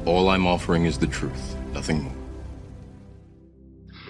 All I'm offering is the truth, nothing more.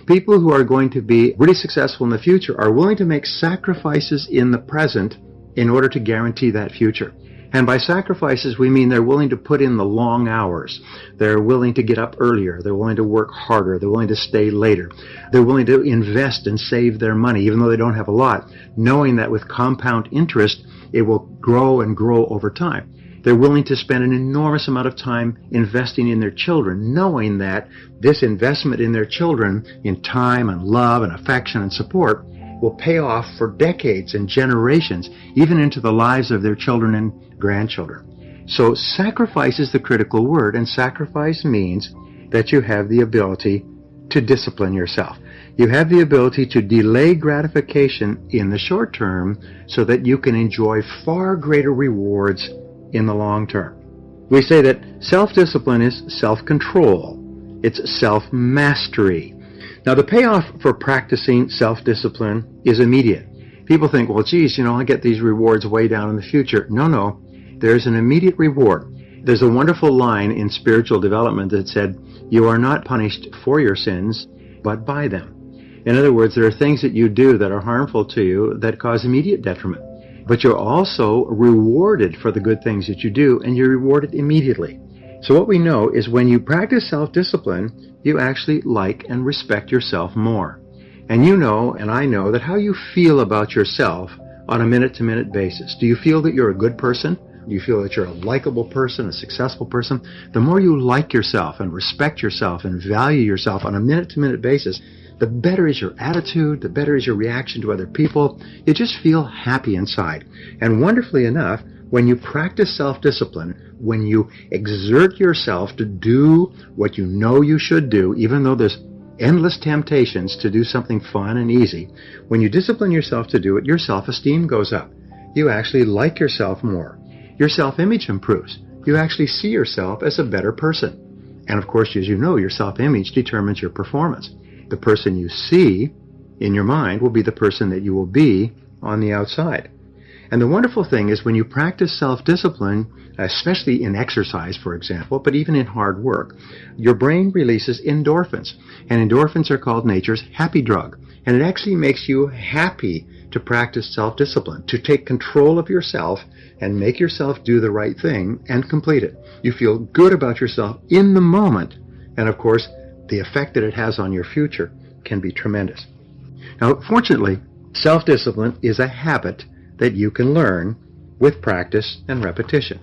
People who are going to be really successful in the future are willing to make sacrifices in the present in order to guarantee that future. And by sacrifices, we mean they're willing to put in the long hours. They're willing to get up earlier. They're willing to work harder. They're willing to stay later. They're willing to invest and save their money, even though they don't have a lot, knowing that with compound interest, it will grow and grow over time. They're willing to spend an enormous amount of time investing in their children, knowing that this investment in their children, in time and love and affection and support, will pay off for decades and generations, even into the lives of their children and grandchildren. So sacrifice is the critical word, and sacrifice means that you have the ability to discipline yourself. You have the ability to delay gratification in the short term so that you can enjoy far greater rewards in the long term. We say that self-discipline is self-control. It's self-mastery. Now, the payoff for practicing self-discipline is immediate. People think, well, geez, I get these rewards way down in the future. No. There's an immediate reward. There's a wonderful line in spiritual development that said, you are not punished for your sins, but by them. In other words, there are things that you do that are harmful to you that cause immediate detriment. But you're also rewarded for the good things that you do, and you're rewarded immediately. So what we know is when you practice self-discipline, you actually like and respect yourself more. And you know, and I know, that how you feel about yourself on a minute-to-minute basis. Do you feel that you're a good person? Do you feel that you're a likable person, a successful person? The more you like yourself and respect yourself and value yourself on a minute-to-minute basis, the better is your attitude, the better is your reaction to other people. You just feel happy inside. And wonderfully enough, when you practice self-discipline, when you exert yourself to do what you know you should do, even though there's endless temptations to do something fun and easy, when you discipline yourself to do it, your self-esteem goes up. You actually like yourself more. Your self-image improves. You actually see yourself as a better person. And of course, as you know, your self-image determines your performance. The person you see in your mind will be the person that you will be on the outside. And the wonderful thing is when you practice self-discipline, especially in exercise, for example, but even in hard work, your brain releases endorphins. And endorphins are called nature's happy drug. And it actually makes you happy to practice self-discipline, to take control of yourself and make yourself do the right thing and complete it. You feel good about yourself in the moment. And of course, the effect that it has on your future can be tremendous. Now, fortunately, self-discipline is a habit that you can learn with practice and repetition.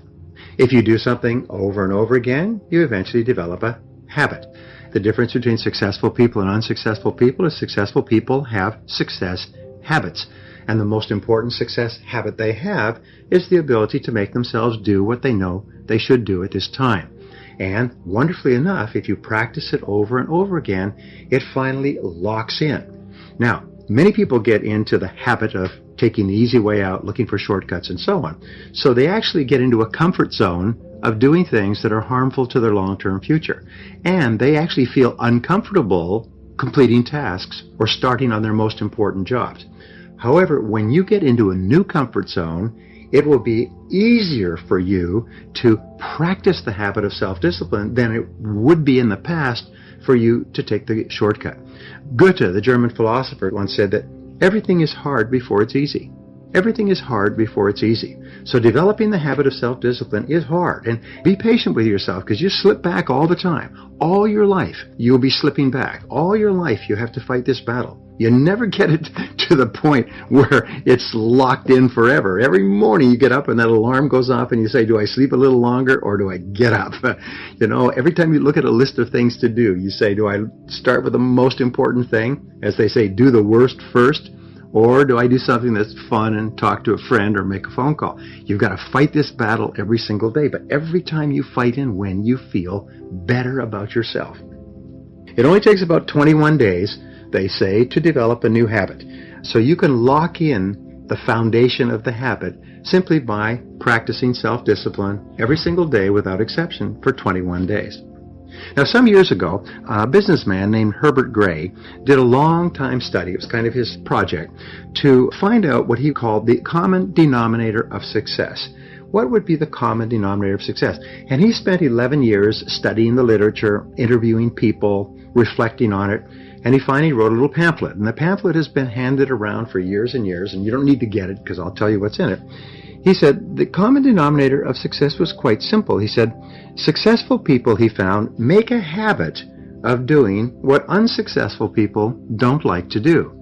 If you do something over and over again, you eventually develop a habit. The difference between successful people and unsuccessful people is successful people have success habits. And the most important success habit they have is the ability to make themselves do what they know they should do at this time. And wonderfully enough, if you practice it over and over again, it finally locks in. Now, many people get into the habit of taking the easy way out, looking for shortcuts and so on. So they actually get into a comfort zone of doing things that are harmful to their long-term future. And they actually feel uncomfortable completing tasks or starting on their most important jobs. However, when you get into a new comfort zone, it will be easier for you to practice the habit of self-discipline than it would be in the past for you to take the shortcut. Goethe, the German philosopher, once said that everything is hard before it's easy. Everything is hard before it's easy. So developing the habit of self-discipline is hard. And be patient with yourself, because you slip back all the time. All your life, you'll be slipping back. All your life, you have to fight this battle. You never get it to the point where it's locked in forever. Every morning you get up and that alarm goes off and you say, do I sleep a little longer or do I get up? Every time you look at a list of things to do, you say, do I start with the most important thing? As they say, do the worst first. Or do I do something that's fun and talk to a friend or make a phone call? You've got to fight this battle every single day. But every time you fight and win, you feel better about yourself. It only takes about 21 days, they say, to develop a new habit. So you can lock in the foundation of the habit simply by practicing self-discipline every single day without exception for 21 days. Now, some years ago, a businessman named Herbert Gray did a long-time study, it was kind of his project, to find out what he called the common denominator of success, what would be the common denominator of success? And he spent 11 years studying the literature, interviewing people, reflecting on it, and he finally wrote a little pamphlet. And the pamphlet has been handed around for years and years, and you don't need to get it because I'll tell you what's in it. He said the common denominator of success was quite simple. He said successful people, he found, make a habit of doing what unsuccessful people don't like to do.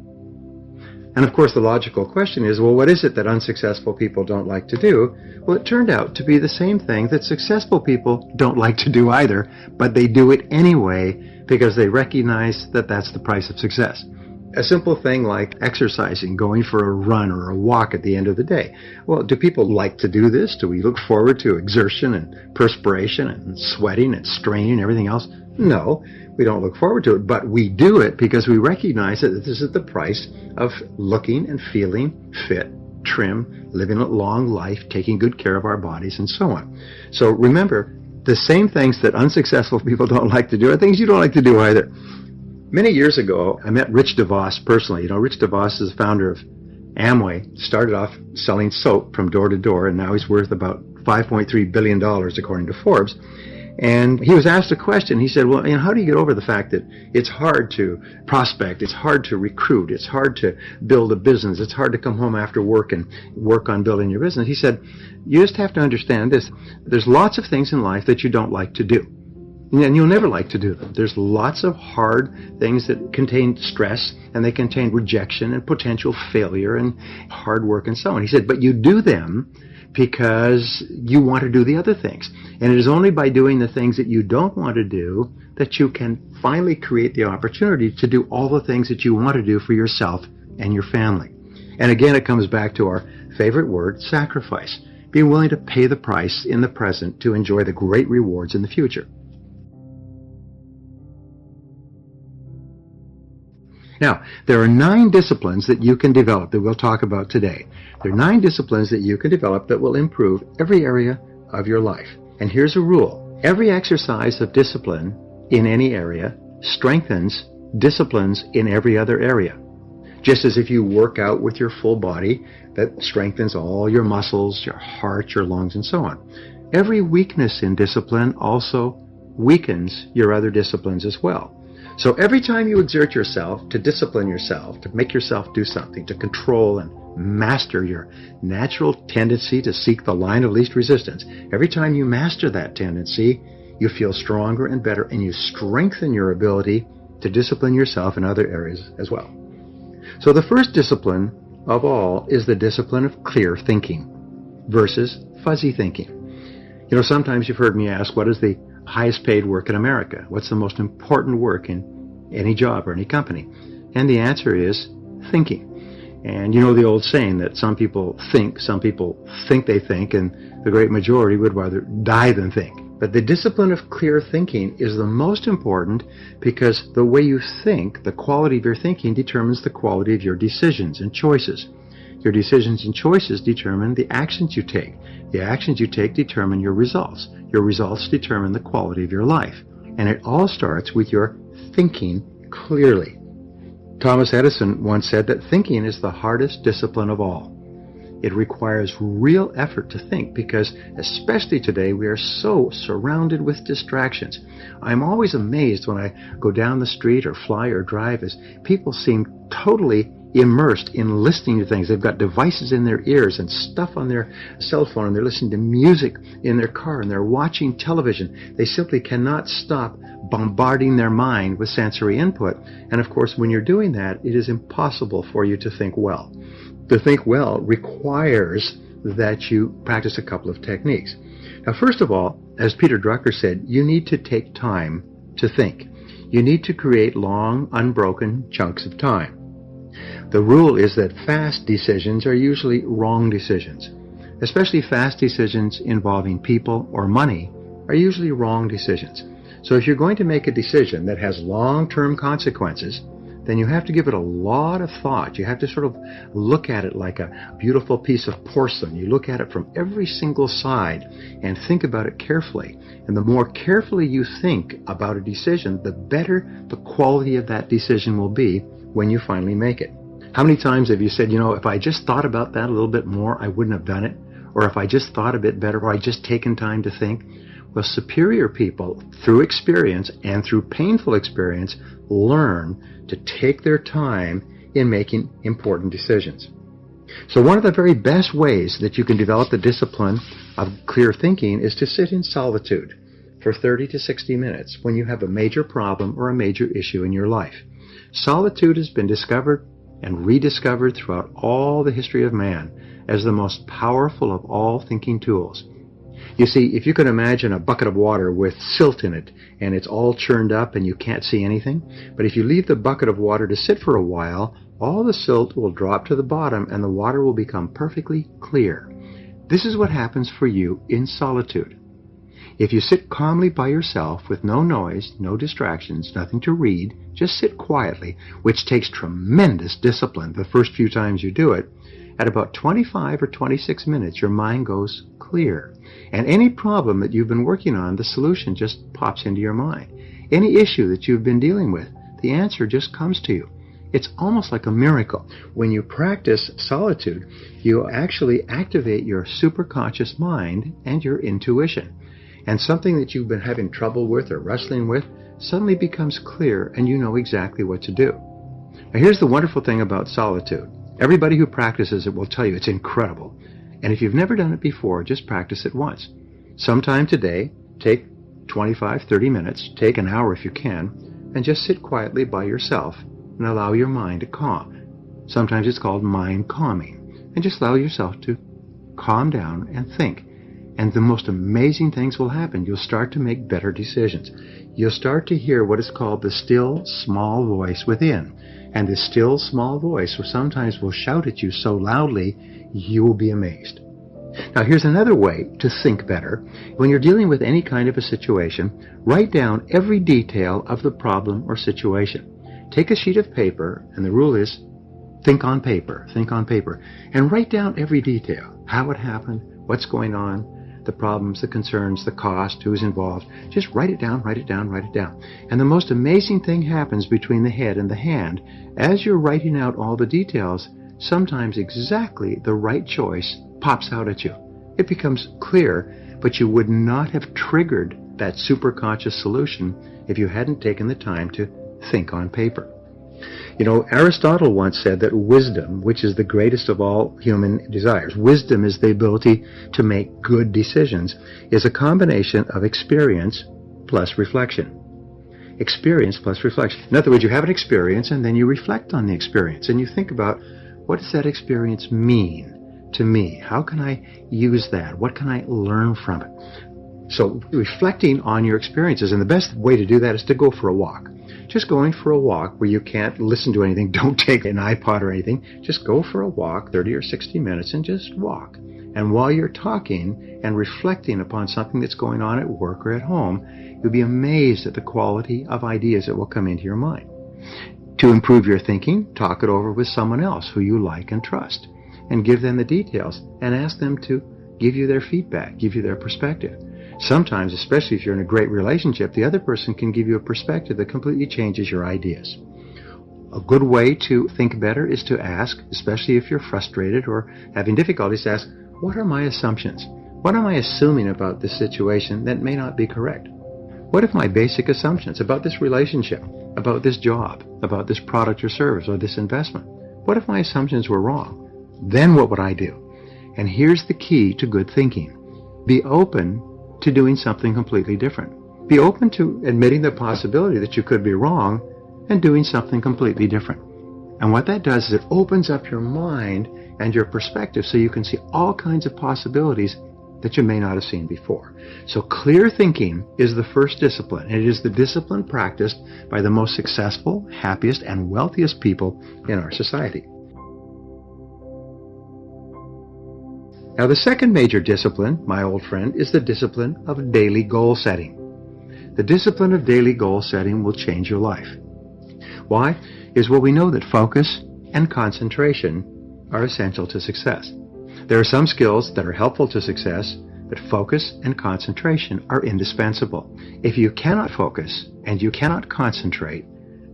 And of course the logical question is, well, what is it that unsuccessful people don't like to do? Well, it turned out to be the same thing that successful people don't like to do either, but they do it anyway because they recognize that that's the price of success. A simple thing like exercising, going for a run or a walk at the end of the day. Well, do people like to do this? Do we look forward to exertion and perspiration and sweating and straining and everything else? No, we don't look forward to it, but we do it because we recognize that this is the price of looking and feeling fit, trim, living a long life, taking good care of our bodies, and so on. So remember, the same things that unsuccessful people don't like to do are things you don't like to do either. Many years ago, I met Rich DeVos personally. You know, Rich DeVos is the founder of Amway, started off selling soap from door to door, and now he's worth about $5.3 billion according to Forbes. And he was asked a question. He said, well, how do you get over the fact that it's hard to prospect, it's hard to recruit, it's hard to build a business, it's hard to come home after work and work on building your business? He said, you just have to understand this. There's lots of things in life that you don't like to do. And you'll never like to do them. There's lots of hard things that contain stress, and they contain rejection and potential failure and hard work and so on. He said, but you do them because you want to do the other things. And it is only by doing the things that you don't want to do that you can finally create the opportunity to do all the things that you want to do for yourself and your family. And again, it comes back to our favorite word, sacrifice. Being willing to pay the price in the present to enjoy the great rewards in the future. Now, there are 9 disciplines that you can develop that we'll talk about today. There are 9 disciplines that you can develop that will improve every area of your life. And here's a rule. Every exercise of discipline in any area strengthens disciplines in every other area. Just as if you work out with your full body, that strengthens all your muscles, your heart, your lungs, and so on. Every weakness in discipline also weakens your other disciplines as well. So every time you exert yourself to discipline yourself, to make yourself do something, to control and master your natural tendency to seek the line of least resistance, every time you master that tendency, you feel stronger and better, and you strengthen your ability to discipline yourself in other areas as well. So the first discipline of all is the discipline of clear thinking versus fuzzy thinking. You know, sometimes you've heard me ask, what is the highest paid work in America? What's the most important work in any job or any company? And the answer is thinking. And you know the old saying that some people think they think, and the great majority would rather die than think. But the discipline of clear thinking is the most important because the way you think, the quality of your thinking determines the quality of your decisions and choices. Your decisions and choices determine the actions you take. The actions you take determine your results. Your results determine the quality of your life. And it all starts with your thinking clearly. Thomas Edison once said that thinking is the hardest discipline of all. It requires real effort to think because, especially today, we are so surrounded with distractions. I'm always amazed when I go down the street or fly or drive as people seem totally immersed in listening to things. They've got devices in their ears and stuff on their cell phone, and they're listening to music in their car, and they're watching television. They simply cannot stop bombarding their mind with sensory input. And of course, when you're doing that, it is impossible for you to think well. To think well requires that you practice a couple of techniques. Now, first of all, as Peter Drucker said, you need to take time to think. You need to create long, unbroken chunks of time. The rule is that fast decisions are usually wrong decisions. Especially fast decisions involving people or money are usually wrong decisions. So if you're going to make a decision that has long-term consequences, then you have to give it a lot of thought. You have to sort of look at it like a beautiful piece of porcelain. You look at it from every single side and think about it carefully. And the more carefully you think about a decision, the better the quality of that decision will be when you finally make it. How many times have you said, if I just thought about that a little bit more, I wouldn't have done it? or if I just thought a bit better, or I just taken time to think. Well, superior people, through experience and through painful experience, learn to take their time in making important decisions. So one of the very best ways that you can develop the discipline of clear thinking is to sit in solitude for 30 to 60 minutes when you have a major problem or a major issue in your life. Solitude has been discovered and rediscovered throughout all the history of man as the most powerful of all thinking tools. You see, if you can imagine a bucket of water with silt in it, and it's all churned up and you can't see anything, but if you leave the bucket of water to sit for a while, all the silt will drop to the bottom and the water will become perfectly clear. This is what happens for you in solitude. If you sit calmly by yourself with no noise, no distractions, nothing to read, just sit quietly, which takes tremendous discipline the first few times you do it, at about 25 or 26 minutes your mind goes clear. And any problem that you've been working on, the solution just pops into your mind. Any issue that you've been dealing with, the answer just comes to you. It's almost like a miracle. When you practice solitude, you actually activate your superconscious mind and your intuition. And something that you've been having trouble with or wrestling with suddenly becomes clear and you know exactly what to do. Now here's the wonderful thing about solitude. Everybody who practices it will tell you it's incredible. And if you've never done it before, just practice it once. Sometime today, take 25, 30 minutes, take an hour if you can, and just sit quietly by yourself and allow your mind to calm. Sometimes it's called mind calming. And just allow yourself to calm down and think. And the most amazing things will happen. You'll start to make better decisions. You'll start to hear what is called the still small voice within. And this still small voice sometimes will shout at you so loudly, you will be amazed. Now here's another way to think better. When you're dealing with any kind of a situation, write down every detail of the problem or situation. Take a sheet of paper, and the rule is think on paper, and write down every detail. How it happened, what's going on, the problems, the concerns, the cost, who's involved. Just write it down. And the most amazing thing happens between the head and the hand. As you're writing out all the details, sometimes exactly the right choice pops out at you. It becomes clear, but you would not have triggered that superconscious solution if you hadn't taken the time to think on paper. You know, Aristotle once said that wisdom, which is the greatest of all human desires, wisdom is the ability to make good decisions, is a combination of experience plus reflection. Experience plus reflection. In other words, you have an experience and then you reflect on the experience and you think about, what does that experience mean to me? How can I use that? What can I learn from it? So reflecting on your experiences, and the best way to do that is to go for a walk. Just going for a walk where you can't listen to anything. Don't take an iPod or anything. Just go for a walk, 30 or 60 minutes, and just walk. And while you're talking and reflecting upon something that's going on at work or at home, you'll be amazed at the quality of ideas that will come into your mind. To improve your thinking, talk it over with someone else who you like and trust, and give them the details, and ask them to give you their feedback, give you their perspective. Sometimes, especially if you're in a great relationship, the other person can give you a perspective that completely changes your ideas. A good way to think better is to ask, especially if you're frustrated or having difficulties, to ask, what are my assumptions? What am I assuming about this situation that may not be correct? What if my basic assumptions about this relationship, about this job, about this product or service or this investment, what if my assumptions were wrong? Then what would I do? And here's the key to good thinking. Be open to doing something completely different. Be open to admitting the possibility that you could be wrong and doing something completely different. And what that does is it opens up your mind and your perspective so you can see all kinds of possibilities that you may not have seen before. So clear thinking is the first discipline. It is the discipline practiced by the most successful, happiest, and wealthiest people in our society. Now, the second major discipline, my old friend, is the discipline of daily goal setting. The discipline of daily goal setting will change your life. Why? We know that focus and concentration are essential to success. There are some skills that are helpful to success, but focus and concentration are indispensable. If you cannot focus and you cannot concentrate,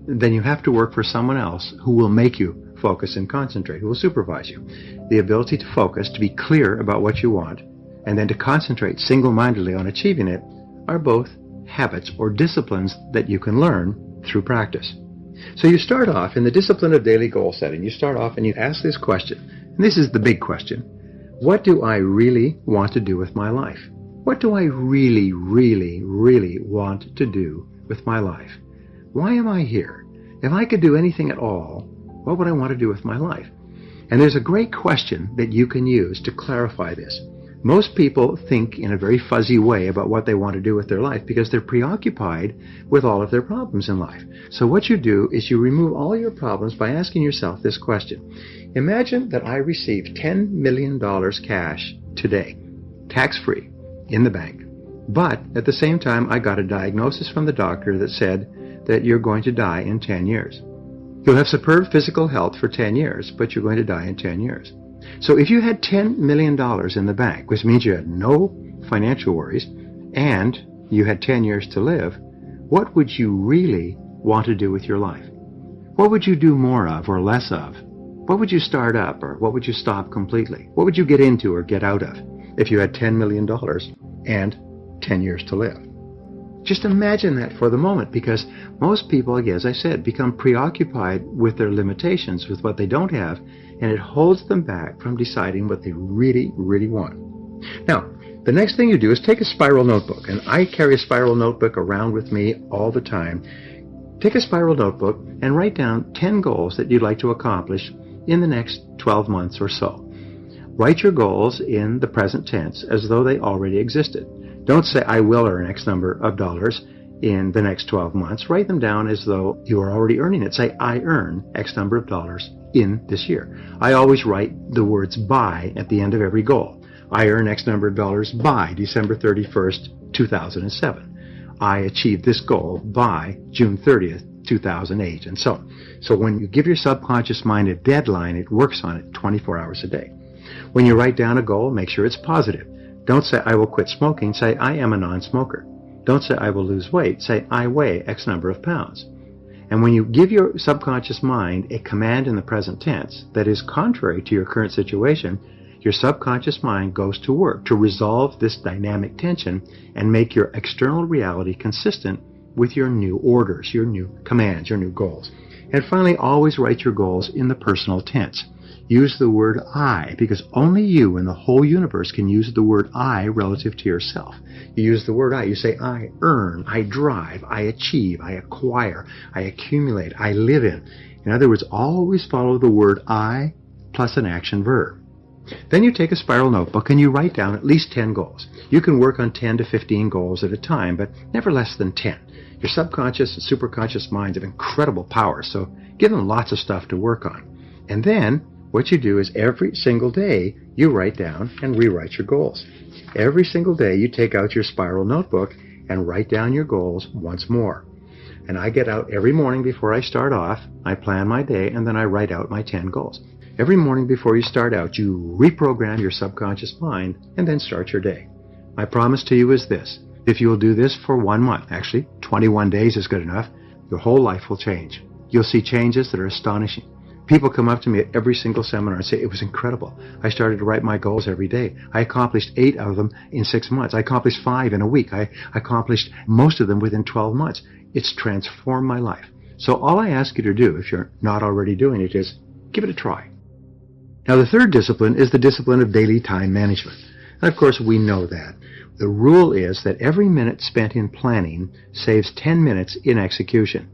then you have to work for someone else who will make you focus and concentrate, who will supervise you. The ability to focus, to be clear about what you want, and then to concentrate single-mindedly on achieving it are both habits or disciplines that you can learn through practice. So you start off in the discipline of daily goal setting. You start off and you ask this question, and this is the big question. What do I really want to do with my life? What do I really, really, really want to do with my life? Why am I here? If I could do anything at all, what would I want to do with my life? And there's a great question that you can use to clarify this. Most people think in a very fuzzy way about what they want to do with their life because they're preoccupied with all of their problems in life. So what you do is you remove all your problems by asking yourself this question. Imagine that I received $10 million cash today, tax-free, in the bank. But at the same time, I got a diagnosis from the doctor that said that you're going to die in 10 years. You'll have superb physical health for 10 years, but you're going to die in 10 years. So if you had $10 million in the bank, which means you had no financial worries, and you had 10 years to live, what would you really want to do with your life? What would you do more of or less of? What would you start up or what would you stop completely? What would you get into or get out of if you had $10 million and 10 years to live? Just imagine that for the moment, because most people, again, as I said, become preoccupied with their limitations, with what they don't have, and it holds them back from deciding what they really, really want. Now, the next thing you do is take a spiral notebook, and I carry a spiral notebook around with me all the time. Take a spiral notebook and write down 10 goals that you'd like to accomplish in the next 12 months or so. Write your goals in the present tense as though they already existed. Don't say, I will earn X number of dollars in the next 12 months. Write them down as though you are already earning it. Say, I earn X number of dollars in this year. I always write the words by at the end of every goal. I earn X number of dollars by December 31st, 2007. I achieved this goal by June 30th, 2008, and so on. So when you give your subconscious mind a deadline, it works on it 24 hours a day. When you write down a goal, make sure it's positive. Don't say, I will quit smoking. Say, I am a non-smoker. Don't say, I will lose weight. Say, I weigh X number of pounds. And when you give your subconscious mind a command in the present tense that is contrary to your current situation, your subconscious mind goes to work to resolve this dynamic tension and make your external reality consistent with your new orders, your new commands, your new goals. And finally, always write your goals in the personal tense. Use the word I, because only you in the whole universe can use the word I relative to yourself. You use the word I. You say, I earn, I drive, I achieve, I acquire, I accumulate, I live in. In other words, always follow the word I plus an action verb. Then you take a spiral notebook and you write down at least 10 goals. You can work on 10 to 15 goals at a time, but never less than 10. Your subconscious and superconscious minds have incredible power, so give them lots of stuff to work on. And then what you do is every single day you write down and rewrite your goals. Every single day you take out your spiral notebook and write down your goals once more. And I get out every morning before I start off, I plan my day, and then I write out my 10 goals. Every morning before you start out, you reprogram your subconscious mind and then start your day. My promise to you is this. If you will do this for 1 month, actually 21 days is good enough, your whole life will change. You'll see changes that are astonishing. People come up to me at every single seminar and say, it was incredible. I started to write my goals every day. I accomplished 8 of them in 6 months. I accomplished 5 in a week. I accomplished most of them within 12 months. It's transformed my life. So all I ask you to do, if you're not already doing it, is give it a try. Now the third discipline is the discipline of daily time management. And of course we know that. The rule is that every minute spent in planning saves 10 minutes in execution.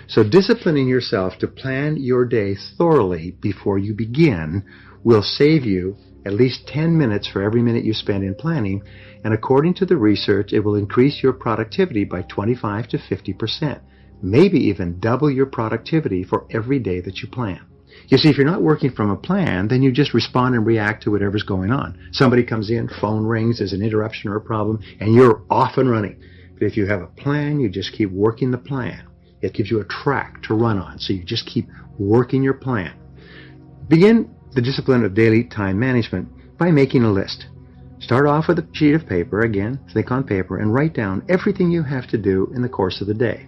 So disciplining yourself to plan your day thoroughly before you begin will save you at least 10 minutes for every minute you spend in planning, and according to the research, it will increase your productivity by 25 to 50%, maybe even double your productivity for every day that you plan. You see, if you're not working from a plan, then you just respond and react to whatever's going on. Somebody comes in, phone rings, there's an interruption or a problem, and you're off and running. But if you have a plan, you just keep working the plan. It gives you a track to run on, so you just keep working your plan. Begin the discipline of daily time management by making a list. Start off with a sheet of paper, again, think on paper, and write down everything you have to do in the course of the day.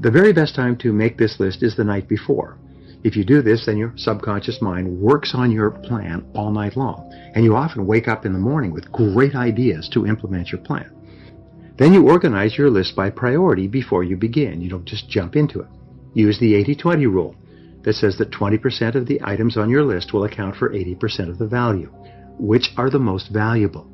The very best time to make this list is the night before. If you do this, then your subconscious mind works on your plan all night long, and you often wake up in the morning with great ideas to implement your plan. Then you organize your list by priority before you begin. You don't just jump into it. Use the 80-20 rule that says that 20% of the items on your list will account for 80% of the value. Which are the most valuable?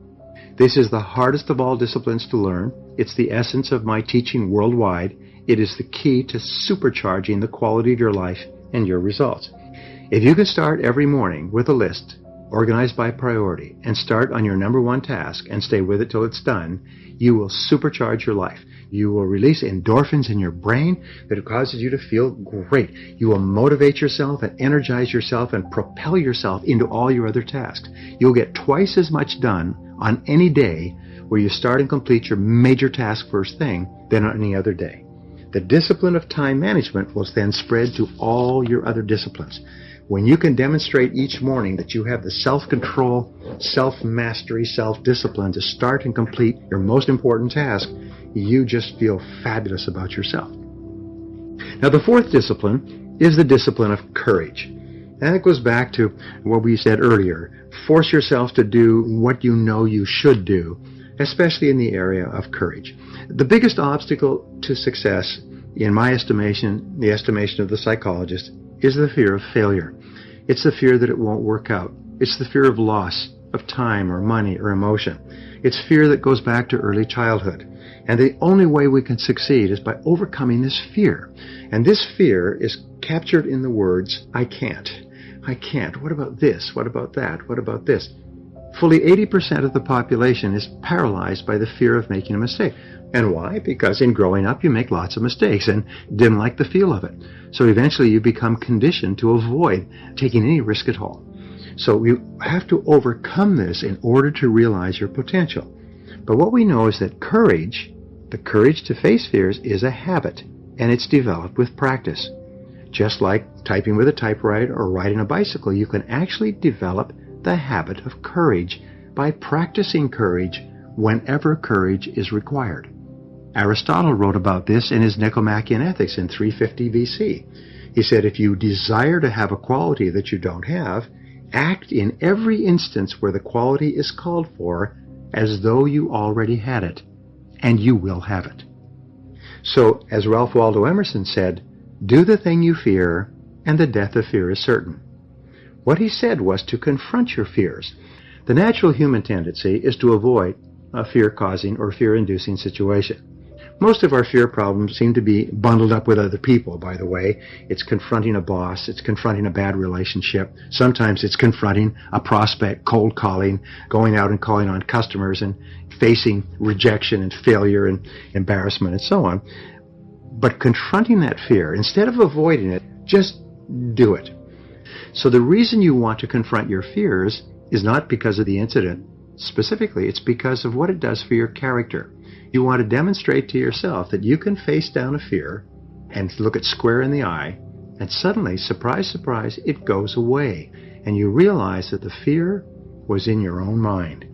This is the hardest of all disciplines to learn. It's the essence of my teaching worldwide. It is the key to supercharging the quality of your life and your results. If you can start every morning with a list organized by priority and start on your number one task and stay with it till it's done, you will supercharge your life. You will release endorphins in your brain that causes you to feel great. You will motivate yourself and energize yourself and propel yourself into all your other tasks. You'll get twice as much done on any day where you start and complete your major task first thing than on any other day. The discipline of time management will then spread to all your other disciplines. When you can demonstrate each morning that you have the self-control, self-mastery, self-discipline to start and complete your most important task, you just feel fabulous about yourself. Now, the fourth discipline is the discipline of courage. And it goes back to what we said earlier. Force yourself to do what you know you should do, especially in the area of courage. The biggest obstacle to success, in my estimation, the estimation of the psychologist, is the fear of failure. It's the fear that it won't work out. It's the fear of loss of time or money or emotion. It's fear that goes back to early childhood. And the only way we can succeed is by overcoming this fear. And this fear is captured in the words, I can't. I can't. What about this? What about that? What about this? Fully 80% of the population is paralyzed by the fear of making a mistake. And why? Because in growing up you make lots of mistakes and didn't like the feel of it. So eventually you become conditioned to avoid taking any risk at all. So you have to overcome this in order to realize your potential. But what we know is that courage, the courage to face fears, is a habit, and it's developed with practice. Just like typing with a typewriter or riding a bicycle, you can actually develop the habit of courage by practicing courage whenever courage is required. Aristotle wrote about this in his Nicomachean Ethics in 350 BC. He said, if you desire to have a quality that you don't have, act in every instance where the quality is called for as though you already had it, and you will have it. So, as Ralph Waldo Emerson said, do the thing you fear, and the death of fear is certain. What he said was to confront your fears. The natural human tendency is to avoid a fear-causing or fear-inducing situation. Most of our fear problems seem to be bundled up with other people, by the way. It's confronting a boss, it's confronting a bad relationship. Sometimes it's confronting a prospect, cold calling, going out and calling on customers and facing rejection and failure and embarrassment and so on. But confronting that fear, instead of avoiding it, just do it. So the reason you want to confront your fears is not because of the incident specifically, it's because of what it does for your character. You want to demonstrate to yourself that you can face down a fear and look it square in the eye, and suddenly, surprise, surprise, it goes away. And you realize that the fear was in your own mind.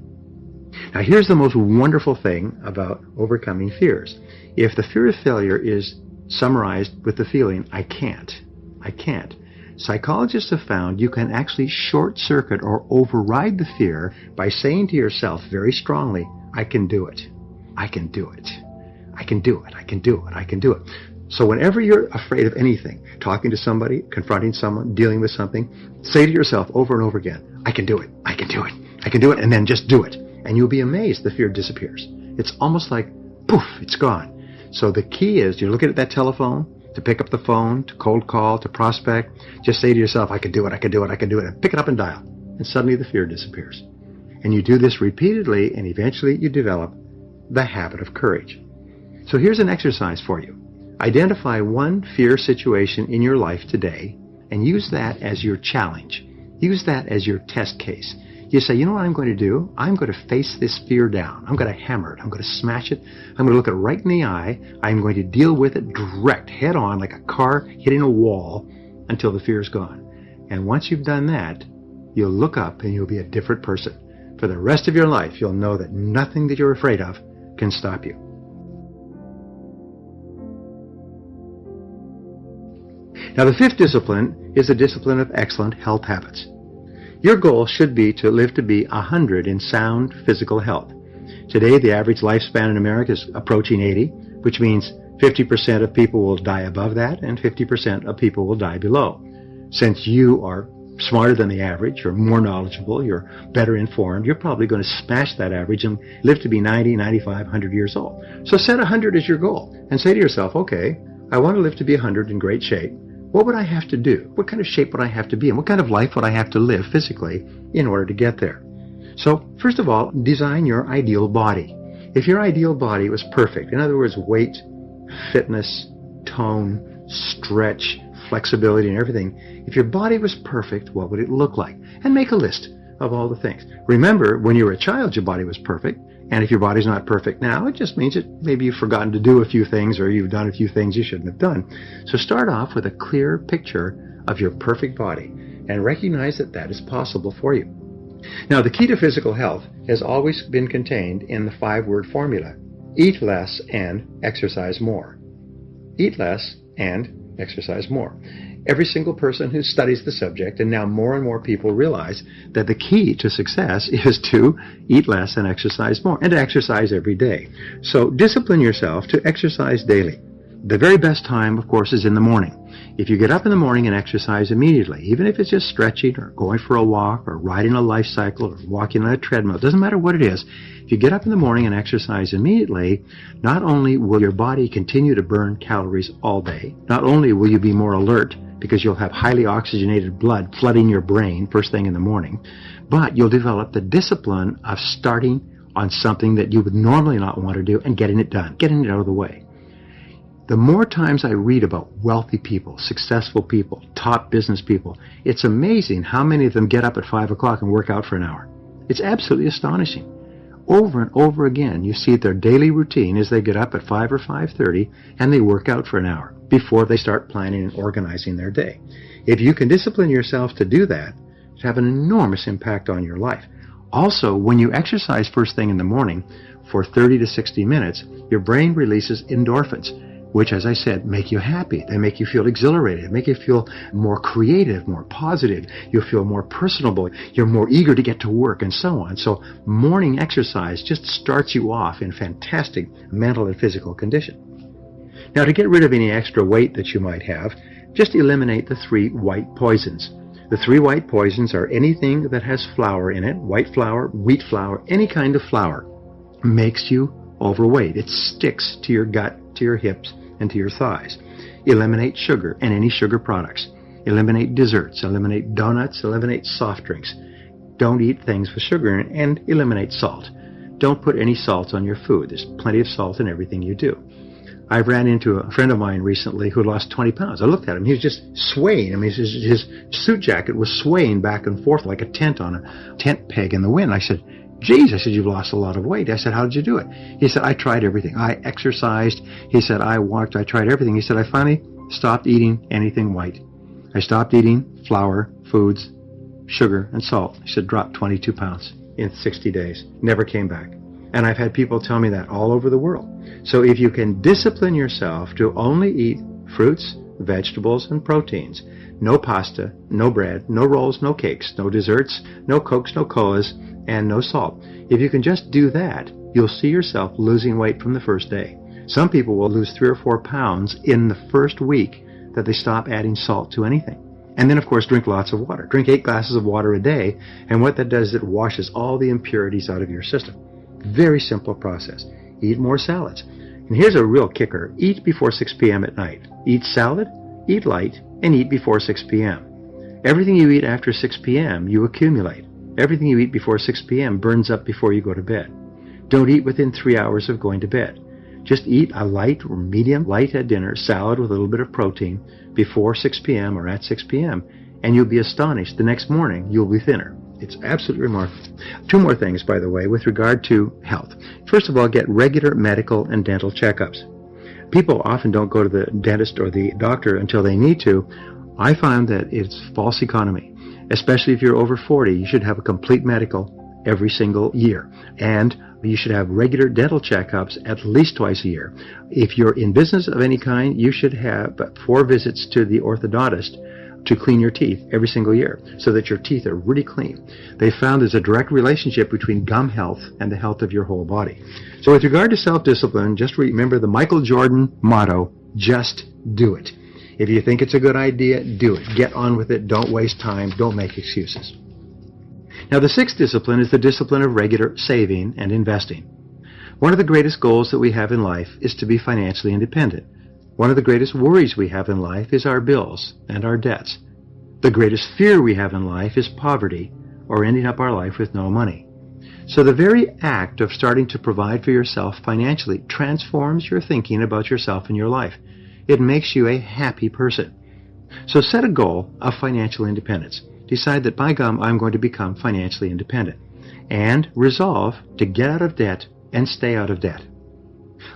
Now here's the most wonderful thing about overcoming fears. If the fear of failure is summarized with the feeling, I can't, psychologists have found you can actually short-circuit or override the fear by saying to yourself very strongly, I can do it. I can do it. I can do it. I can do it. I can do it. So whenever you're afraid of anything, talking to somebody, confronting someone, dealing with something, say to yourself over and over again, I can do it. I can do it. I can do it. And then just do it. And you'll be amazed the fear disappears. It's almost like, poof, it's gone. So the key is, you're looking at that telephone, to pick up the phone, to cold call, to prospect, just say to yourself, I can do it, I can do it, I can do it, and pick it up and dial. And suddenly the fear disappears. And you do this repeatedly, and eventually you develop the habit of courage. So here's an exercise for you. Identify one fear situation in your life today, and use that as your challenge. Use that as your test case. You say, you know what I'm going to do? I'm going to face this fear down. I'm going to hammer it. I'm going to smash it. I'm going to look it right in the eye. I'm going to deal with it direct, head on, like a car hitting a wall until the fear is gone. And once you've done that, you'll look up and you'll be a different person. For the rest of your life, you'll know that nothing that you're afraid of can stop you. Now, the fifth discipline is the discipline of excellent health habits. Your goal should be to live to be 100 in sound physical health. Today, the average lifespan in America is approaching 80, which means 50% of people will die above that and 50% of people will die below. Since you are smarter than the average, you're more knowledgeable, you're better informed, you're probably going to smash that average and live to be 90, 95, 100 years old. So set 100 as your goal and say to yourself, okay, I want to live to be 100 in great shape. What would I have to do? What kind of shape would I have to be in? What kind of life would I have to live physically in order to get there? So first of all, design your ideal body. If your ideal body was perfect, in other words, weight, fitness, tone, stretch, flexibility and everything, if your body was perfect, what would it look like? And make a list of all the things. Remember, when you were a child, your body was perfect. And if your body's not perfect now, it just means that maybe you've forgotten to do a few things or you've done a few things you shouldn't have done. So start off with a clear picture of your perfect body and recognize that that is possible for you. Now, the key to physical health has always been contained in the 5-word formula: eat less and exercise more. Eat less and exercise more. Every single person who studies the subject, and now more and more people realize that the key to success is to eat less and exercise more, and to exercise every day. So discipline yourself to exercise daily. The very best time, of course, is in the morning. If you get up in the morning and exercise immediately, even if it's just stretching or going for a walk or riding a life cycle or walking on a treadmill, it doesn't matter what it is, if you get up in the morning and exercise immediately, not only will your body continue to burn calories all day, not only will you be more alert because you'll have highly oxygenated blood flooding your brain first thing in the morning, but you'll develop the discipline of starting on something that you would normally not want to do and getting it done, getting it out of the way. The more times I read about wealthy people, successful people, top business people, it's amazing how many of them get up at 5 o'clock and work out for an hour. It's absolutely astonishing. Over and over again, you see their daily routine is they get up at 5 or 5:30 and they work out for an hour before they start planning and organizing their day. If you can discipline yourself to do that, it'll have an enormous impact on your life. Also, when you exercise first thing in the morning for 30 to 60 minutes, your brain releases endorphins, which, as I said, make you happy. They make you feel exhilarated, make you feel more creative, more positive. You'll feel more personable. You're more eager to get to work and so on. So morning exercise just starts you off in fantastic mental and physical condition. Now, to get rid of any extra weight that you might have, just eliminate the 3 white poisons. The 3 white poisons are anything that has flour in it, white flour, wheat flour, any kind of flour, makes you overweight. It sticks to your gut, to your hips, and to your thighs. Eliminate sugar and any sugar products. Eliminate desserts, eliminate donuts, eliminate soft drinks. Don't eat things with sugar in it, and eliminate salt. Don't put any salt on your food. There's plenty of salt in everything you do. I ran into a friend of mine recently who lost 20 pounds. I looked at him. He was just swaying. I mean, his suit jacket was swaying back and forth like a tent on a tent peg in the wind. I said, geez, I said, you've lost a lot of weight. I said, how did you do it? He said, I tried everything. I exercised. He said, I walked. I tried everything. He said, I finally stopped eating anything white. I stopped eating flour, foods, sugar, and salt. He said, dropped 22 pounds in 60 days. Never came back. And I've had people tell me that all over the world. So if you can discipline yourself to only eat fruits, vegetables, and proteins, no pasta, no bread, no rolls, no cakes, no desserts, no Cokes, no Colas, and no salt. If you can just do that, you'll see yourself losing weight from the first day. Some people will lose 3 or 4 pounds in the first week that they stop adding salt to anything. And then, of course, drink lots of water. Drink 8 glasses of water a day, and what that does is it washes all the impurities out of your system. Very simple process. Eat more salads. And here's a real kicker. Eat before 6 p.m. at night. Eat salad, eat light, and eat before 6 p.m. Everything you eat after 6 p.m., you accumulate. Everything you eat before 6 p.m. burns up before you go to bed. Don't eat within 3 hours of going to bed. Just eat a light or medium light at dinner, salad with a little bit of protein, before 6 p.m. or at 6 p.m., and you'll be astonished. The next morning, you'll be thinner. It's absolutely remarkable. 2 more things, by the way, with regard to health. First of all, get regular medical and dental checkups. People often don't go to the dentist or the doctor until they need to. I found that it's false economy. Especially if you're over 40, you should have a complete medical every single year. And you should have regular dental checkups at least twice a year. If you're in business of any kind, you should have 4 visits to the orthodontist to clean your teeth every single year so that your teeth are really clean. They found there's a direct relationship between gum health and the health of your whole body. So with regard to self-discipline, just remember the Michael Jordan motto, just do it. If you think it's a good idea, do it. Get on with it. Don't waste time. Don't make excuses. Now, the sixth discipline is the discipline of regular saving and investing. One of the greatest goals that we have in life is to be financially independent. One of the greatest worries we have in life is our bills and our debts. The greatest fear we have in life is poverty or ending up our life with no money. So the very act of starting to provide for yourself financially transforms your thinking about yourself and your life. It makes you a happy person. So set a goal of financial independence. Decide that by gum, I'm going to become financially independent. And resolve to get out of debt and stay out of debt.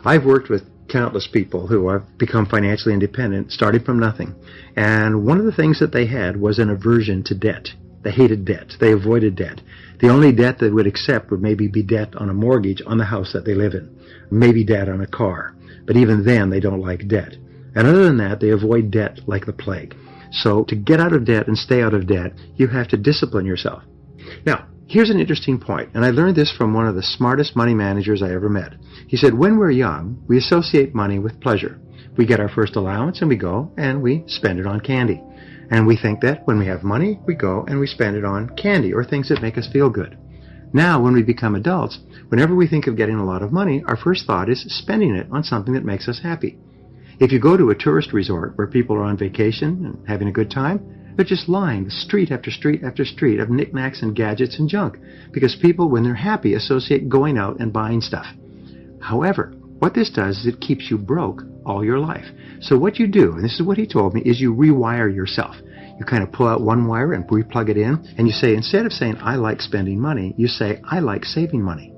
I've worked with countless people who have become financially independent, starting from nothing. And one of the things that they had was an aversion to debt. They hated debt. They avoided debt. The only debt they would accept would maybe be debt on a mortgage on the house that they live in, maybe debt on a car. But even then, they don't like debt. And other than that, they avoid debt like the plague. So to get out of debt and stay out of debt, you have to discipline yourself. Now, here's an interesting point, and I learned this from one of the smartest money managers I ever met. He said, when we're young, we associate money with pleasure. We get our first allowance and we go and we spend it on candy. And we think that when we have money, we go and we spend it on candy or things that make us feel good. Now, when we become adults, whenever we think of getting a lot of money, our first thought is spending it on something that makes us happy. If you go to a tourist resort where people are on vacation and having a good time, they're just lined street after street after street of knickknacks and gadgets and junk, because people, when they're happy, associate going out and buying stuff. However, what this does is it keeps you broke all your life. So what you do, and this is what he told me, is you rewire yourself. You kind of pull out one wire and replug it in, and you say, instead of saying, I like spending money, you say, I like saving money.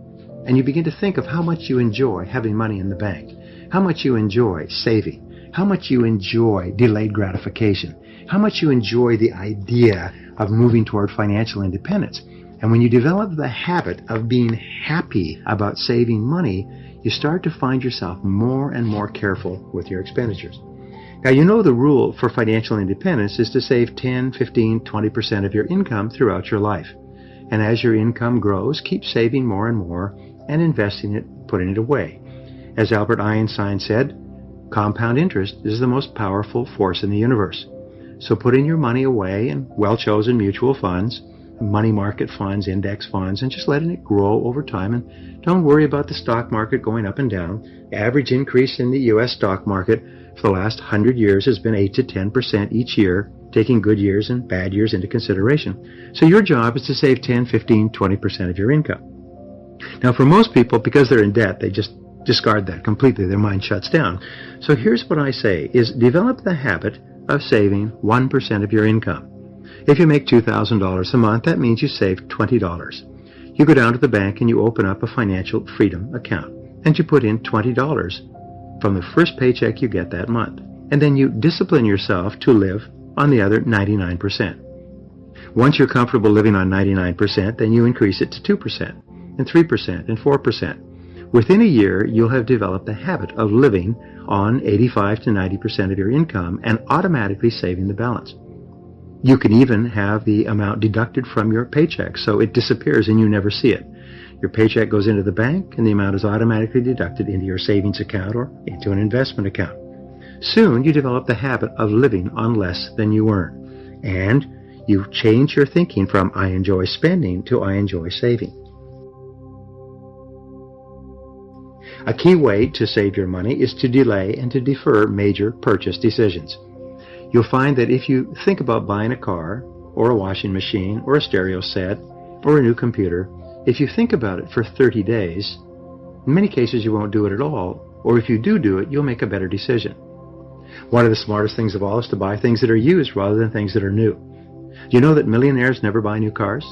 And you begin to think of how much you enjoy having money in the bank, how much you enjoy saving, how much you enjoy delayed gratification, how much you enjoy the idea of moving toward financial independence. And when you develop the habit of being happy about saving money, you start to find yourself more and more careful with your expenditures. Now, you know the rule for financial independence is to save 10, 15, 20% of your income throughout your life. And as your income grows, keep saving more and more and investing it, putting it away. As Albert Einstein said, compound interest is the most powerful force in the universe. So putting your money away in well-chosen mutual funds, money market funds, index funds, and just letting it grow over time. And don't worry about the stock market going up and down. Average increase in the U.S. stock market for the last 100 years has been 8 to 10% each year, taking good years and bad years into consideration. So your job is to save 10, 15, 20% of your income. Now, for most people, because they're in debt, they just discard that completely. Their mind shuts down. So here's what I say, is develop the habit of saving 1% of your income. If you make $2,000 a month, that means you save $20. You go down to the bank and you open up a financial freedom account, and you put in $20 from the first paycheck you get that month. And then you discipline yourself to live on the other 99%. Once you're comfortable living on 99%, then you increase it to 2%, and 3%, and 4%. Within a year, you'll have developed the habit of living on 85 to 90% of your income and automatically saving the balance. You can even have the amount deducted from your paycheck, so it disappears and you never see it. Your paycheck goes into the bank and the amount is automatically deducted into your savings account or into an investment account. Soon you develop the habit of living on less than you earn, and you change your thinking from I enjoy spending to I enjoy saving. A key way to save your money is to delay and to defer major purchase decisions. You'll find that if you think about buying a car, or a washing machine, or a stereo set, or a new computer, if you think about it for 30 days, in many cases you won't do it at all, or if you do it, you'll make a better decision. One of the smartest things of all is to buy things that are used rather than things that are new. Do you know that millionaires never buy new cars?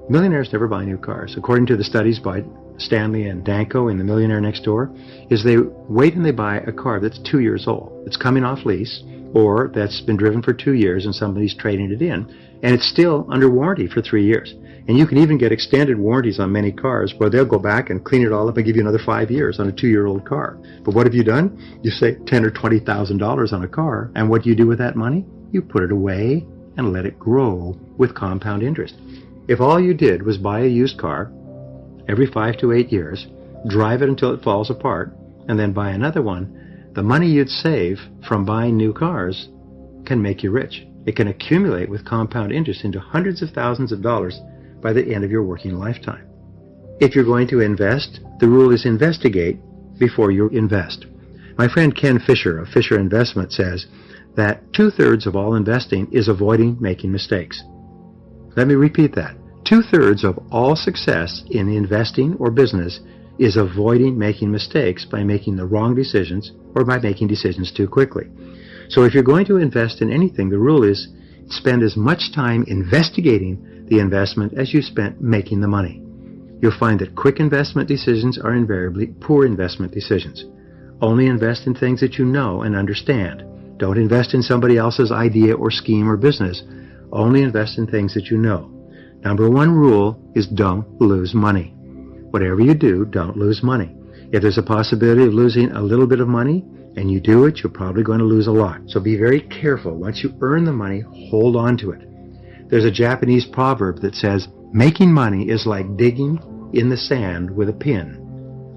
Millionaires never buy new cars. According to the studies by Stanley and Danko in The Millionaire Next Door, is they wait and they buy a car that's 2 years old. It's coming off lease, or that's been driven for 2 years and somebody's trading it in, and it's still under warranty for 3 years. And you can even get extended warranties on many cars where they'll go back and clean it all up and give you another 5 years on a 2-year-old car. But what have you done? You save $10,000 or $20,000 on a car, and what do you do with that money? you put it away and let it grow with compound interest. If all you did was buy a used car every 5 to 8 years, drive it until it falls apart, and then buy another one, the money you'd save from buying new cars can make you rich. It can accumulate with compound interest into hundreds of thousands of dollars by the end of your working lifetime. If you're going to invest, the rule is investigate before you invest. My friend Ken Fisher of Fisher Investment says that 2/3 of all investing is avoiding making mistakes. Let me repeat that. 2/3 of all success in investing or business is avoiding making mistakes by making the wrong decisions or by making decisions too quickly. So if you're going to invest in anything, the rule is spend as much time investigating the investment as you spent making the money. You'll find that quick investment decisions are invariably poor investment decisions. Only invest in things that you know and understand. Don't invest in somebody else's idea or scheme or business. Only invest in things that you know. Number one rule is don't lose money. Whatever you do, don't lose money. If there's a possibility of losing a little bit of money and you do it, you're probably going to lose a lot. So be very careful. Once you earn the money, hold on to it. There's a Japanese proverb that says, making money is like digging in the sand with a pin.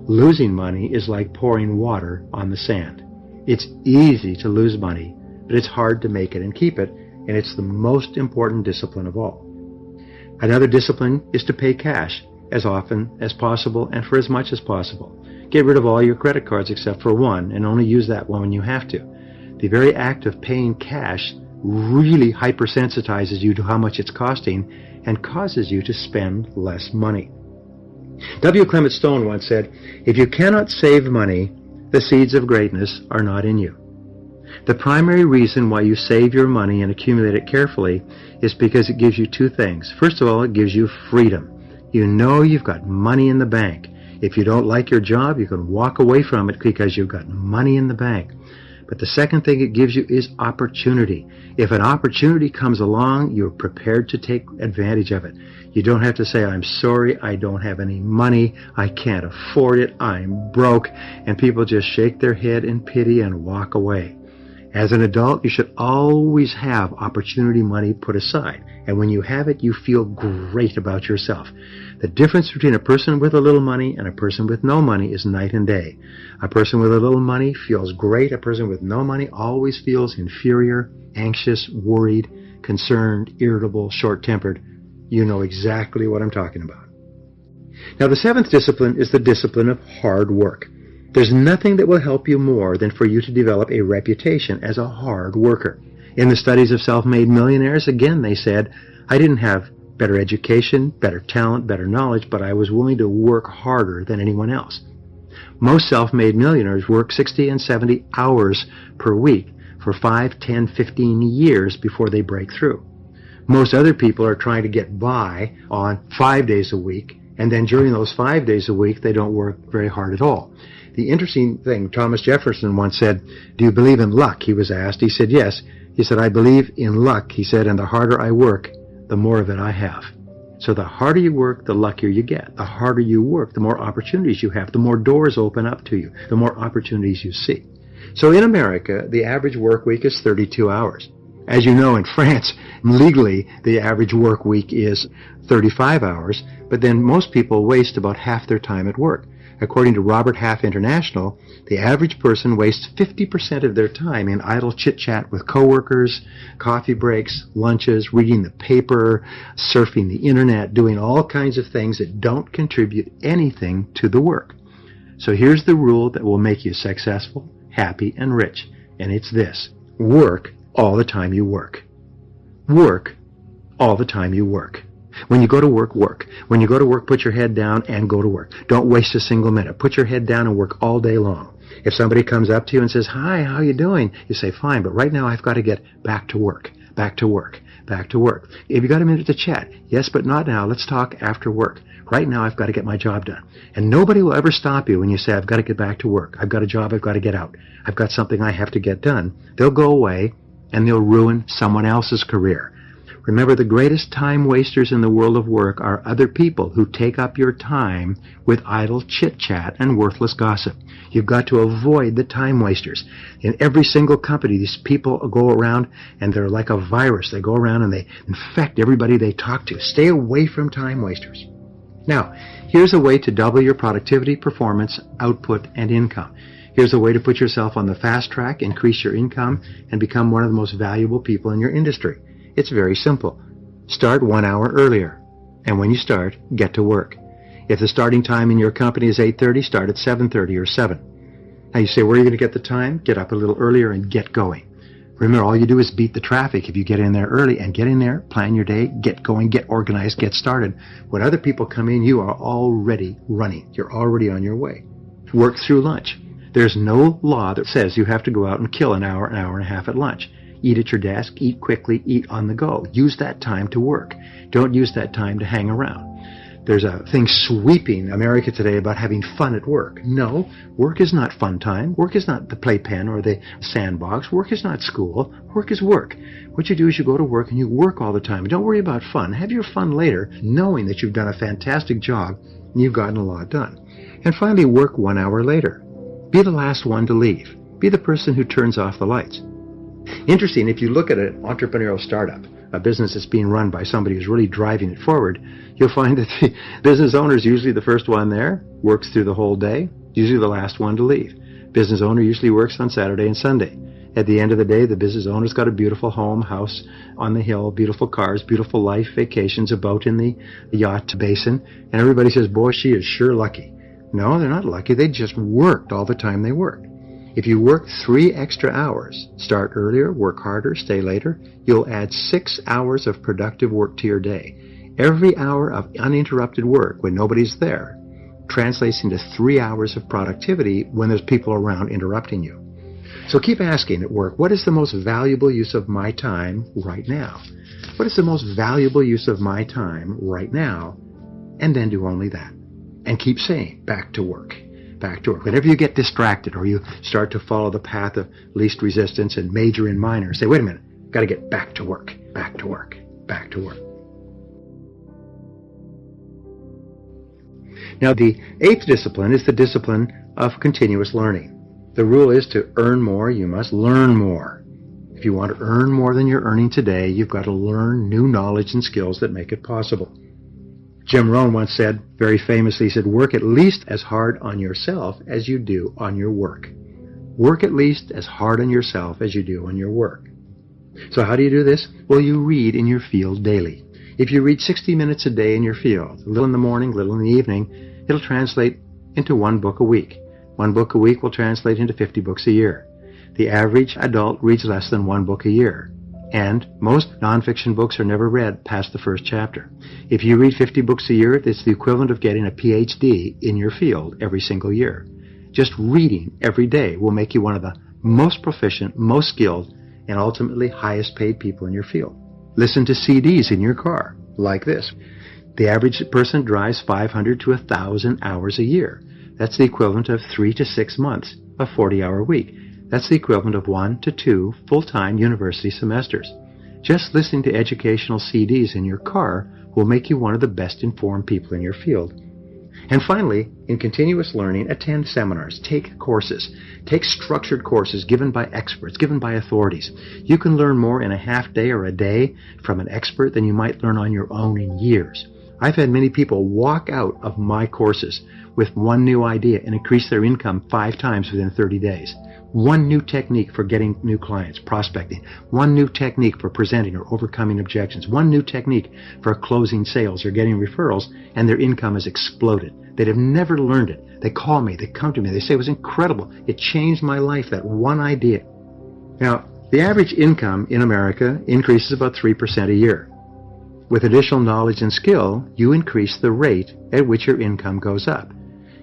Losing money is like pouring water on the sand. It's easy to lose money, but it's hard to make it and keep it, and it's the most important discipline of all. Another discipline is to pay cash as often as possible and for as much as possible. Get rid of all your credit cards except for one, and only use that one when you have to. The very act of paying cash really hypersensitizes you to how much it's costing and causes you to spend less money. W. Clement Stone once said, if you cannot save money, the seeds of greatness are not in you. The primary reason why you save your money and accumulate it carefully is because it gives you two things. First of all, it gives you freedom. You know you've got money in the bank. If you don't like your job, you can walk away from it because you've got money in the bank. But the second thing it gives you is opportunity. If an opportunity comes along, you're prepared to take advantage of it. You don't have to say, I'm sorry, I don't have any money, I can't afford it, I'm broke, and people just shake their head in pity and walk away. As an adult, you should always have opportunity money put aside. And when you have it, you feel great about yourself. The difference between a person with a little money and a person with no money is night and day. A person with a little money feels great. A person with no money always feels inferior, anxious, worried, concerned, irritable, short-tempered. You know exactly what I'm talking about. Now, the seventh discipline is the discipline of hard work. There's nothing that will help you more than for you to develop a reputation as a hard worker. In the studies of self-made millionaires, again, they said, I didn't have better education, better talent, better knowledge, but I was willing to work harder than anyone else. Most self-made millionaires work 60 and 70 hours per week for 5, 10, 15 years before they break through. Most other people are trying to get by on 5 days a week, and then during those 5 days a week, they don't work very hard at all. The interesting thing, Thomas Jefferson once said, do you believe in luck? He was asked. He said, yes. He said, I believe in luck. He said, and the harder I work, the more of it I have. So the harder you work, the luckier you get. The harder you work, the more opportunities you have, the more doors open up to you, the more opportunities you see. So in America, the average work week is 32 hours. As you know, in France, legally, the average work week is 35 hours, but then most people waste about half their time at work. According to Robert Half International, the average person wastes 50% of their time in idle chit-chat with coworkers, coffee breaks, lunches, reading the paper, surfing the internet, doing all kinds of things that don't contribute anything to the work. So here's the rule that will make you successful, happy, and rich, and it's this. Work all the time you work. Work all the time you work. When you go to work, work. When you go to work, put your head down and go to work. Don't waste a single minute. Put your head down and work all day long. If somebody comes up to you and says, hi, how are you doing? You say, fine, but right now I've got to get back to work, back to work, back to work. If you got a minute to chat, yes, but not now. Let's talk after work. Right now I've got to get my job done. And nobody will ever stop you when you say, I've got to get back to work. I've got a job I've got to get out. I've got something I have to get done. They'll go away and they'll ruin someone else's career. Remember, the greatest time wasters in the world of work are other people who take up your time with idle chit-chat and worthless gossip. You've got to avoid the time wasters. In every single company, these people go around and they're like a virus. They go around and they infect everybody they talk to. Stay away from time wasters. Now, here's a way to double your productivity, performance, output, and income. Here's a way to put yourself on the fast track, increase your income, and become one of the most valuable people in your industry. It's very simple. Start 1 hour earlier. And when you start, get to work. If the starting time in your company is 8:30, start at 7:30 or 7. Now you say, where are you going to get the time? Get up a little earlier and get going. Remember, all you do is beat the traffic. If you get in there early and get in there, plan your day, get going, get organized, get started. When other people come in, you are already running. You're already on your way. Work through lunch. There's no law that says you have to go out and kill an hour and a half at lunch. Eat at your desk, eat quickly, eat on the go. Use that time to work. Don't use that time to hang around. There's a thing sweeping America today about having fun at work. No, work is not fun time. Work is not the playpen or the sandbox. Work is not school. Work is work. What you do is you go to work and you work all the time. Don't worry about fun. Have your fun later, knowing that you've done a fantastic job and you've gotten a lot done. And finally, work 1 hour later. Be the last one to leave. Be the person who turns off the lights. Interesting, if you look at an entrepreneurial startup, a business that's being run by somebody who's really driving it forward, you'll find that the business owner is usually the first one there, works through the whole day, usually the last one to leave. Business owner usually works on Saturday and Sunday. At the end of the day, the business owner's got a beautiful home, house on the hill, beautiful cars, beautiful life, vacations, a boat in the yacht basin, and everybody says, boy, she is sure lucky. No, they're not lucky. They just worked all the time they worked. If you work 3 extra hours, start earlier, work harder, stay later, you'll add 6 hours of productive work to your day. Every hour of uninterrupted work when nobody's there translates into 3 hours of productivity when there's people around interrupting you. So keep asking at work, what is the most valuable use of my time right now? What is the most valuable use of my time right now? And then do only that. And keep saying, back to work. Back to work. Whenever you get distracted or you start to follow the path of least resistance and major in minor, say, wait a minute, got to get back to work, back to work, back to work. Now, the 8th discipline is the discipline of continuous learning. The rule is to earn more, you must learn more. If you want to earn more than you're earning today, you've got to learn new knowledge and skills that make it possible. Jim Rohn once said, very famously, he said, work at least as hard on yourself as you do on your work. Work at least as hard on yourself as you do on your work. So how do you do this? Well, you read in your field daily. If you read 60 minutes a day in your field, a little in the morning, a little in the evening, it'll translate into 1 book a week. 1 book a week will translate into 50 books a year. The average adult reads less than 1 book a year. And most nonfiction books are never read past the first chapter. If you read 50 books a year, it's the equivalent of getting a PhD in your field every single year. Just reading every day will make you one of the most proficient, most skilled, and ultimately highest paid people in your field. Listen to CDs in your car, like this. The average person drives 500 to 1,000 hours a year. That's the equivalent of 3 to 6 months, a 40-hour week. That's the equivalent of 1 to 2 full-time university semesters. Just listening to educational CDs in your car will make you one of the best informed people in your field. And finally, in continuous learning, attend seminars, take courses, take structured courses given by experts, given by authorities. You can learn more in a half day or a day from an expert than you might learn on your own in years. I've had many people walk out of my courses with 1 new idea and increase their income 5 times within 30 days. 1 new technique for getting new clients, prospecting. 1 new technique for presenting or overcoming objections. 1 new technique for closing sales or getting referrals, and their income has exploded. They'd have never learned it. They call me, they come to me, they say it was incredible. It changed my life, that 1 idea. Now, the average income in America increases about 3% a year. With additional knowledge and skill, you increase the rate at which your income goes up.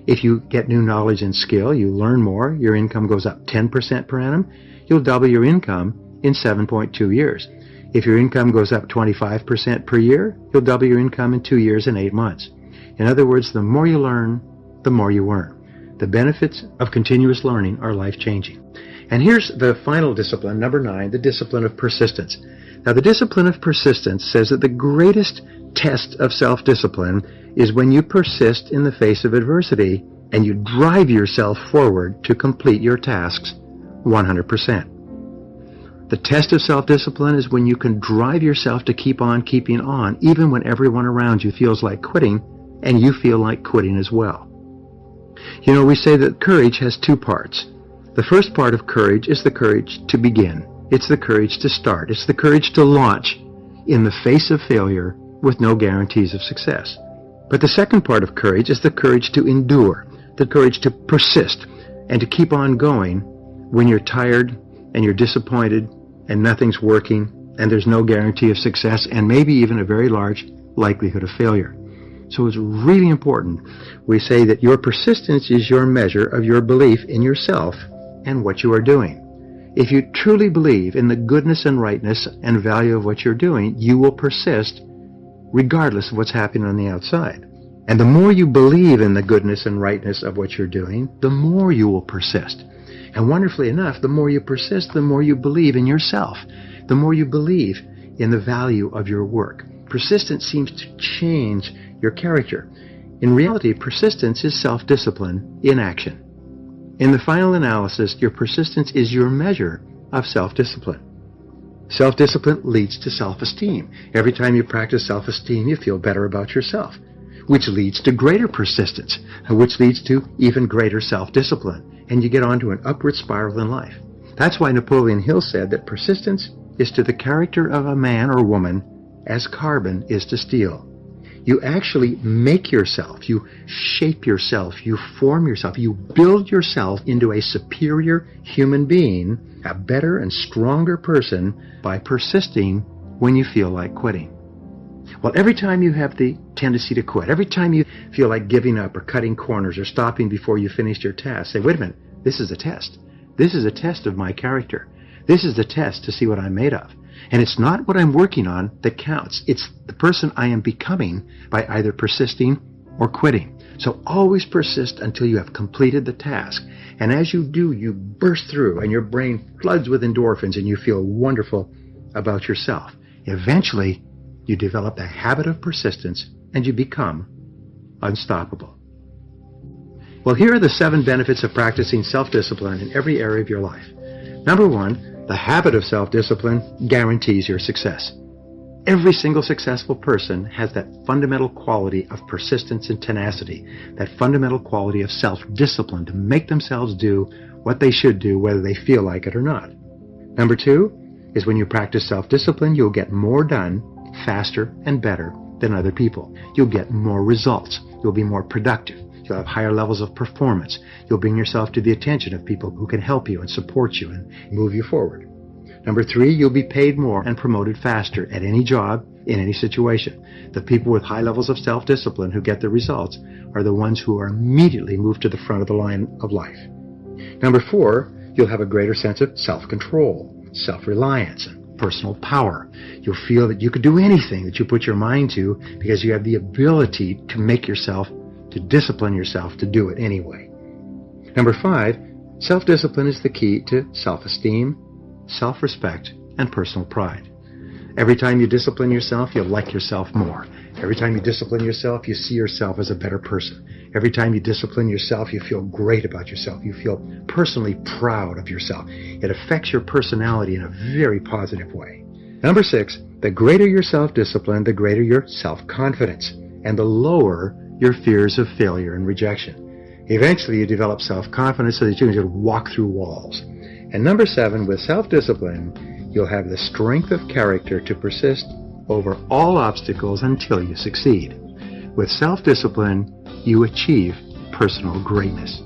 If you get new knowledge and skill, you learn more, your income goes up 10% per annum, you'll double your income in 7.2 years. If your income goes up 25% per year, you'll double your income in 2 years and 8 months. In other words, the more you learn, the more you earn. The benefits of continuous learning are life-changing. And here's the final discipline, number 9, the discipline of persistence. Now, the discipline of persistence says that the greatest test of self-discipline is when you persist in the face of adversity and you drive yourself forward to complete your tasks 100%. The test of self-discipline is when you can drive yourself to keep on keeping on, even when everyone around you feels like quitting, and you feel like quitting as well. You know, we say that courage has 2 parts. The first part of courage is the courage to begin. It's the courage to start. It's the courage to launch in the face of failure with no guarantees of success. But the second part of courage is the courage to endure, the courage to persist and to keep on going when you're tired and you're disappointed and nothing's working and there's no guarantee of success and maybe even a very large likelihood of failure. So it's really important. We say that your persistence is your measure of your belief in yourself and what you are doing. If you truly believe in the goodness and rightness and value of what you're doing, you will persist regardless of what's happening on the outside. And the more you believe in the goodness and rightness of what you're doing, the more you will persist. And wonderfully enough, the more you persist, the more you believe in yourself, the more you believe in the value of your work. Persistence seems to change your character. In reality, persistence is self-discipline in action. In the final analysis, your persistence is your measure of self-discipline. Self-discipline leads to self-esteem. Every time you practice self-esteem, you feel better about yourself, which leads to greater persistence, which leads to even greater self-discipline, and you get onto an upward spiral in life. That's why Napoleon Hill said that persistence is to the character of a man or woman as carbon is to steel. You actually make yourself, you shape yourself, you form yourself, you build yourself into a superior human being, a better and stronger person by persisting when you feel like quitting. Well, every time you have the tendency to quit, every time you feel like giving up or cutting corners or stopping before you finish your task, say, wait a minute, this is a test. This is a test of my character. This is the test to see what I'm made of. And it's not what I'm working on that counts. It's the person I am becoming by either persisting or quitting. So always persist until you have completed the task. And as you do, you burst through and your brain floods with endorphins and you feel wonderful about yourself. Eventually, you develop a habit of persistence and you become unstoppable. Well, here are the 7 benefits of practicing self-discipline in every area of your life. Number 1, the habit of self-discipline guarantees your success. Every single successful person has that fundamental quality of persistence and tenacity, that fundamental quality of self-discipline to make themselves do what they should do whether they feel like it or not. Number 2 is when you practice self-discipline, you'll get more done faster and better than other people. You'll get more results. You'll be more productive. You'll have higher levels of performance. You'll bring yourself to the attention of people who can help you and support you and move you forward. Number 3, you'll be paid more and promoted faster at any job, in any situation. The people with high levels of self-discipline who get the results are the ones who are immediately moved to the front of the line of life. Number 4, you'll have a greater sense of self-control, self-reliance, and personal power. You'll feel that you could do anything that you put your mind to because you have the ability to make yourself, to discipline yourself to do it anyway. Number 5, self-discipline is the key to self-esteem, self-respect, and personal pride. Every time you discipline yourself, you'll like yourself more. Every time you discipline yourself, you see yourself as a better person. Every time you discipline yourself, you feel great about yourself. You feel personally proud of yourself. It affects your personality in a very positive way. Number 6, the greater your self-discipline, the greater your self-confidence, and the lower your fears of failure and rejection. Eventually, you develop self-confidence so that you can just walk through walls. And number 7, with self-discipline, you'll have the strength of character to persist over all obstacles until you succeed. With self-discipline, you achieve personal greatness.